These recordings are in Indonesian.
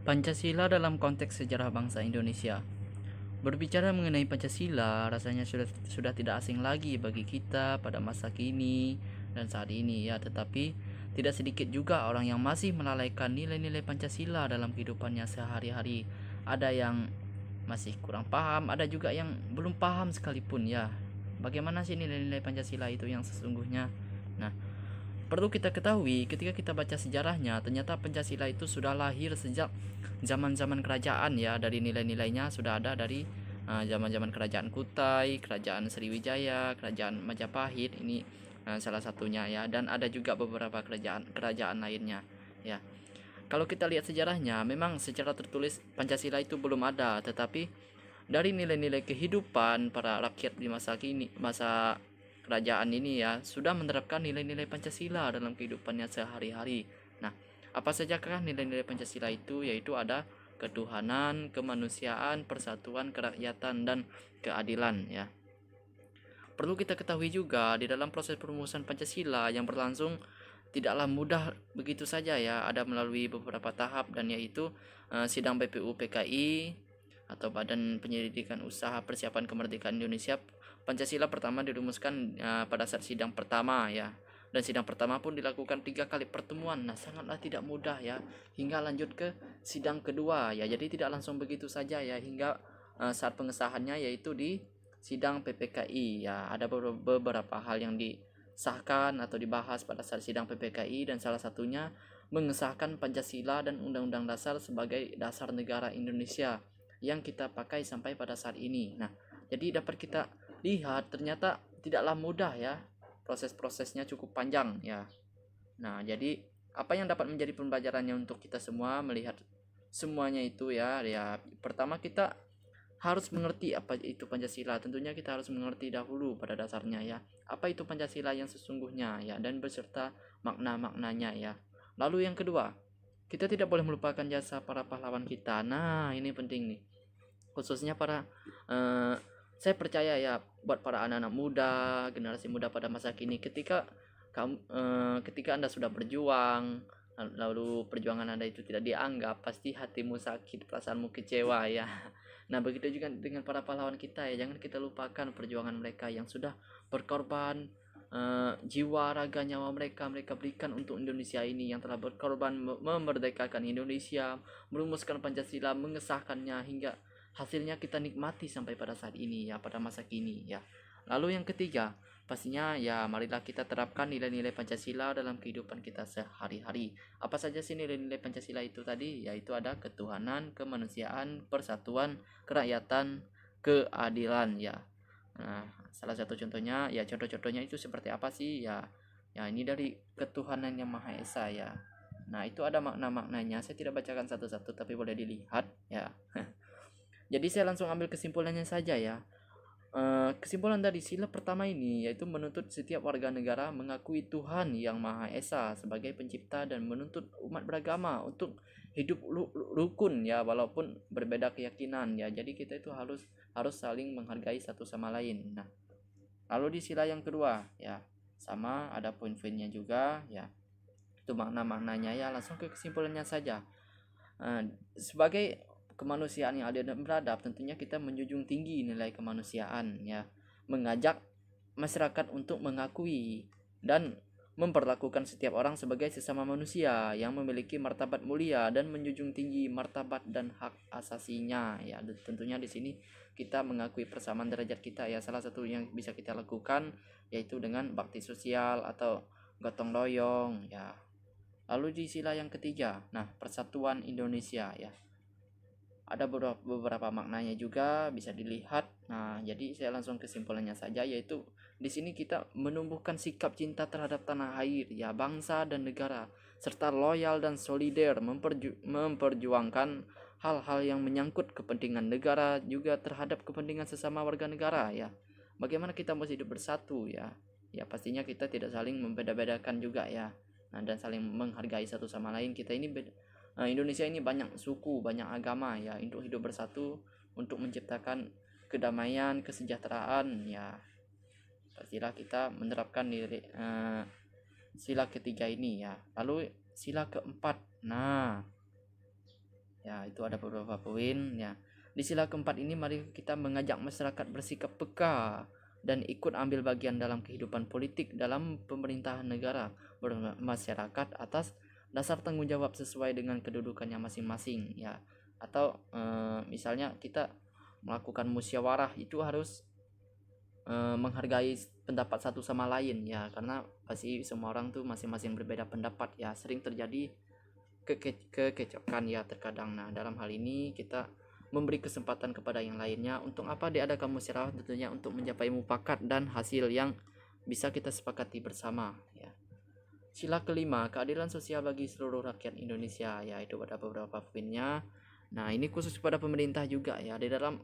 Pancasila dalam konteks sejarah bangsa Indonesia. Berbicara mengenai Pancasila, rasanya sudah tidak asing lagi bagi kita pada masa kini dan saat ini ya, tetapi tidak sedikit juga orang yang masih melalaikan nilai-nilai Pancasila dalam kehidupannya sehari-hari. Ada yang masih kurang paham, ada juga yang belum paham sekalipun ya. Bagaimana sih nilai-nilai Pancasila itu yang sesungguhnya? Nah, perlu kita ketahui ketika kita baca sejarahnya, ternyata Pancasila itu sudah lahir sejak zaman-zaman kerajaan ya. Dari nilai-nilainya sudah ada dari zaman-zaman kerajaan Kutai, kerajaan Sriwijaya, kerajaan Majapahit ini salah satunya ya, dan ada juga beberapa kerajaan lainnya ya. Kalau kita lihat sejarahnya, memang secara tertulis Pancasila itu belum ada, tetapi dari nilai-nilai kehidupan para rakyat di masa kini, masa kerajaan ini ya, sudah menerapkan nilai-nilai Pancasila dalam kehidupannya sehari-hari. Nah, apa sajakah nilai-nilai Pancasila itu? Yaitu ada ketuhanan, kemanusiaan, persatuan, kerakyatan, dan keadilan ya. Perlu kita ketahui juga di dalam proses perumusan Pancasila yang berlangsung tidaklah mudah begitu saja ya, ada melalui beberapa tahap, dan yaitu sidang BPU PKI atau Badan Penyelidikan Usaha Persiapan Kemerdekaan Indonesia. Pancasila pertama dirumuskan pada saat sidang pertama ya, dan sidang pertama pun dilakukan 3 kali pertemuan. Nah, sangatlah tidak mudah ya, hingga lanjut ke sidang kedua ya. Jadi tidak langsung begitu saja ya, hingga saat pengesahannya yaitu di sidang PPKI ya. Ada beberapa hal yang disahkan atau dibahas pada saat sidang PPKI, dan salah satunya mengesahkan Pancasila dan Undang-Undang Dasar sebagai dasar negara Indonesia yang kita pakai sampai pada saat ini. Nah, jadi dapat kita lihat ternyata tidaklah mudah ya, proses-prosesnya cukup panjang ya. Nah, jadi apa yang dapat menjadi pembelajarannya untuk kita semua melihat semuanya itu ya, pertama kita harus mengerti apa itu Pancasila. Tentunya kita harus mengerti dahulu pada dasarnya ya, apa itu Pancasila yang sesungguhnya ya, dan beserta makna-maknanya ya. Lalu yang kedua, kita tidak boleh melupakan jasa para pahlawan kita. Nah, ini penting nih, khususnya para saya percaya ya, buat para anak-anak muda, generasi muda pada masa kini, ketika Anda sudah berjuang, lalu perjuangan Anda itu tidak dianggap, pasti hatimu sakit, perasaanmu kecewa ya. Nah, begitu juga dengan para pahlawan kita ya, jangan kita lupakan perjuangan mereka yang sudah berkorban, jiwa, raga, nyawa mereka berikan untuk Indonesia ini, yang telah berkorban memerdekakan Indonesia, merumuskan Pancasila, mengesahkannya, hingga hasilnya kita nikmati sampai pada saat ini ya, pada masa kini ya. Lalu yang ketiga, pastinya ya, marilah kita terapkan nilai-nilai Pancasila dalam kehidupan kita sehari-hari. Apa saja sih nilai-nilai Pancasila itu tadi? Yaitu ada ketuhanan, kemanusiaan, persatuan, kerakyatan, keadilan ya. Nah, salah satu contohnya ya, contoh-contohnya itu seperti apa sih ya? Ya, ini dari ketuhanan yang Maha Esa ya. Nah, itu ada makna-maknanya. Saya tidak bacakan satu-satu, tapi boleh dilihat ya. Jadi saya langsung ambil kesimpulannya saja ya. Kesimpulan dari sila pertama ini yaitu menuntut setiap warga negara mengakui Tuhan Yang Maha Esa sebagai pencipta, dan menuntut umat beragama untuk hidup rukun ya, walaupun berbeda keyakinan ya. Jadi kita itu harus saling menghargai satu sama lain. Nah, lalu di sila yang kedua ya, sama ada poin-poinnya juga ya. Itu makna-maknanya ya, langsung ke kesimpulannya saja. Sebagai kemanusiaan yang adil dan beradab, tentunya kita menjunjung tinggi nilai kemanusiaan ya, mengajak masyarakat untuk mengakui dan memperlakukan setiap orang sebagai sesama manusia yang memiliki martabat mulia, dan menjunjung tinggi martabat dan hak asasinya ya. Tentunya di sini kita mengakui persamaan derajat kita ya. Salah satu yang bisa kita lakukan yaitu dengan bakti sosial atau gotong royong ya. Lalu di sila yang ketiga, nah, persatuan Indonesia ya. Ada beberapa maknanya juga bisa dilihat. Nah, jadi saya langsung kesimpulannya saja, yaitu di sini kita menumbuhkan sikap cinta terhadap tanah air ya, bangsa dan negara, serta loyal dan solider memperjuangkan hal-hal yang menyangkut kepentingan negara, juga terhadap kepentingan sesama warga negara ya. Bagaimana kita mesti hidup bersatu ya. Ya, pastinya kita tidak saling membeda-bedakan juga ya. Nah, dan saling menghargai satu sama lain. Kita ini Indonesia ini banyak suku, banyak agama ya, untuk hidup bersatu, untuk menciptakan kedamaian, kesejahteraan ya. Pastilah kita menerapkan sila ketiga ini ya. Lalu sila keempat. Nah, Ya, itu ada beberapa poin ya. Di sila keempat ini mari kita mengajak masyarakat bersikap peka dan ikut ambil bagian dalam kehidupan politik dalam pemerintahan negara bermasyarakat atas dasar tanggung jawab sesuai dengan kedudukannya masing-masing ya. Atau misalnya kita melakukan musyawarah itu harus menghargai pendapat satu sama lain ya, karena pasti semua orang tuh masing-masing berbeda pendapat ya, sering terjadi kekecokan ya terkadang. Nah, dalam hal ini kita memberi kesempatan kepada yang lainnya untuk apa diadakan musyawarah, tentunya untuk mencapai mufakat dan hasil yang bisa kita sepakati bersama ya. Sila kelima, keadilan sosial bagi seluruh rakyat Indonesia ya, itu ada beberapa poinnya. Nah, ini khusus kepada pemerintah juga ya, di dalam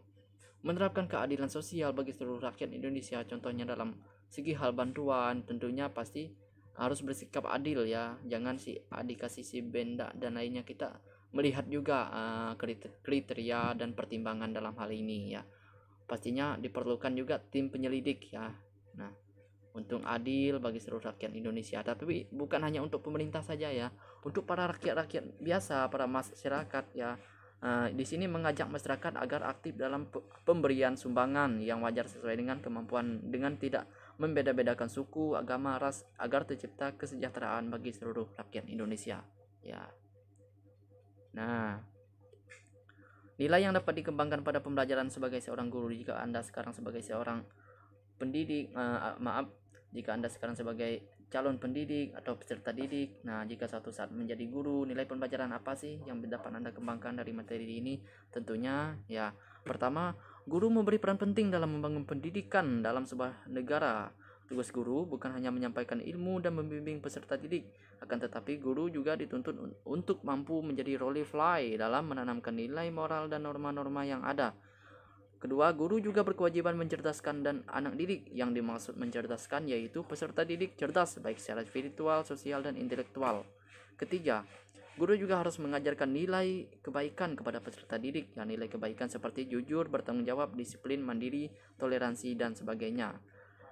menerapkan keadilan sosial bagi seluruh rakyat Indonesia, contohnya dalam segi hal bantuan tentunya pasti harus bersikap adil ya, jangan si dikasih si benda dan lainnya. Kita melihat juga kriteria dan pertimbangan dalam hal ini ya, pastinya diperlukan juga tim penyelidik ya. Nah, untuk adil bagi seluruh rakyat Indonesia, tapi bukan hanya untuk pemerintah saja ya, untuk para rakyat biasa, para masyarakat ya. Di sini mengajak masyarakat agar aktif dalam pemberian sumbangan yang wajar sesuai dengan kemampuan, dengan tidak membeda-bedakan suku, agama, ras, agar tercipta kesejahteraan bagi seluruh rakyat Indonesia ya. Nah, nilai yang dapat dikembangkan pada pembelajaran sebagai seorang guru. Jika Anda sekarang sebagai seorang pendidik, jika Anda sekarang sebagai calon pendidik atau peserta didik, nah jika suatu saat menjadi guru, nilai pembelajaran apa sih yang dapat Anda kembangkan dari materi ini? Tentunya ya, pertama, guru memberi peran penting dalam membangun pendidikan dalam sebuah negara. Tugas guru bukan hanya menyampaikan ilmu dan membimbing peserta didik, akan tetapi guru juga dituntut untuk mampu menjadi role fly dalam menanamkan nilai moral dan norma-norma yang ada. Kedua, guru juga berkewajiban mencerdaskan dan anak didik. Yang dimaksud mencerdaskan yaitu peserta didik cerdas baik secara spiritual, sosial, dan intelektual. Ketiga, guru juga harus mengajarkan nilai kebaikan kepada peserta didik. Ya, nilai kebaikan seperti jujur, bertanggung jawab, disiplin, mandiri, toleransi, dan sebagainya.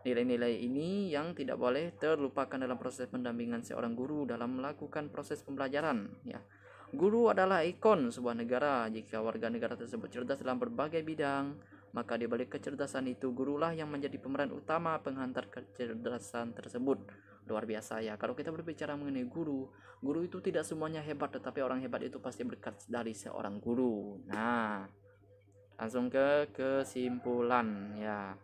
Nilai-nilai ini yang tidak boleh terlupakan dalam proses pendampingan seorang guru dalam melakukan proses pembelajaran ya. Guru adalah ikon sebuah negara. Jika warga negara tersebut cerdas dalam berbagai bidang, maka di balik kecerdasan itu gurulah yang menjadi pemeran utama penghantar kecerdasan tersebut. Luar biasa ya. Kalau kita berbicara mengenai guru, guru itu tidak semuanya hebat, tetapi orang hebat itu pasti berkat dari seorang guru. Nah, langsung ke kesimpulan ya.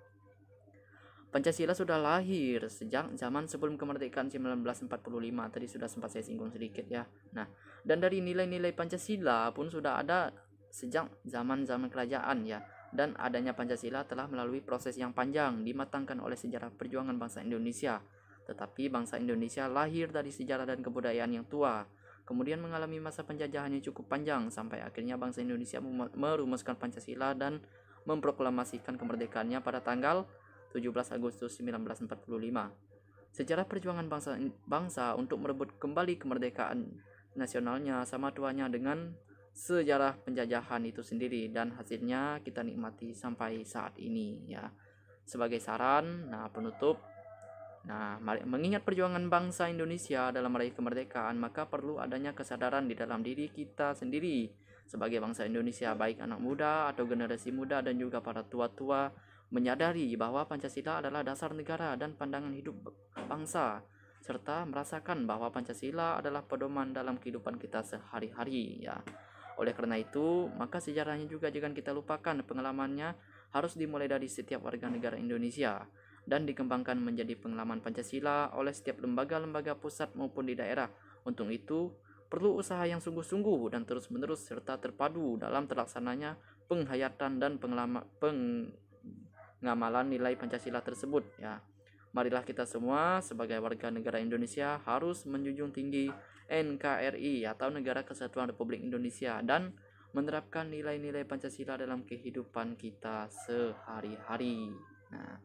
Pancasila sudah lahir sejak zaman sebelum kemerdekaan 1945, tadi sudah sempat saya singgung sedikit ya. Nah, dan dari nilai-nilai Pancasila pun sudah ada sejak zaman-zaman kerajaan ya. Dan adanya Pancasila telah melalui proses yang panjang dimatangkan oleh sejarah perjuangan bangsa Indonesia. Tetapi bangsa Indonesia lahir dari sejarah dan kebudayaan yang tua, kemudian mengalami masa penjajahan yang cukup panjang sampai akhirnya bangsa Indonesia merumuskan Pancasila dan memproklamasikan kemerdekaannya pada tanggal 17 Agustus 1945. Sejarah perjuangan bangsa untuk merebut kembali kemerdekaan nasionalnya sama tuanya dengan sejarah penjajahan itu sendiri, dan hasilnya kita nikmati sampai saat ini ya. Sebagai saran, penutup, mengingat perjuangan bangsa Indonesia dalam meraih kemerdekaan, maka perlu adanya kesadaran di dalam diri kita sendiri sebagai bangsa Indonesia, baik anak muda atau generasi muda dan juga para tua-tua, menyadari bahwa Pancasila adalah dasar negara dan pandangan hidup bangsa, serta merasakan bahwa Pancasila adalah pedoman dalam kehidupan kita sehari-hari ya. Oleh karena itu, maka sejarahnya juga jangan kita lupakan, pengalamannya harus dimulai dari setiap warga negara Indonesia dan dikembangkan menjadi pengalaman Pancasila oleh setiap lembaga-lembaga pusat maupun di daerah. Untuk itu, perlu usaha yang sungguh-sungguh dan terus-menerus serta terpadu dalam terlaksananya penghayatan dan pengamalan nilai Pancasila tersebut ya. Marilah kita semua sebagai warga negara Indonesia harus menjunjung tinggi NKRI atau Negara Kesatuan Republik Indonesia dan menerapkan nilai-nilai Pancasila dalam kehidupan kita sehari-hari. Nah,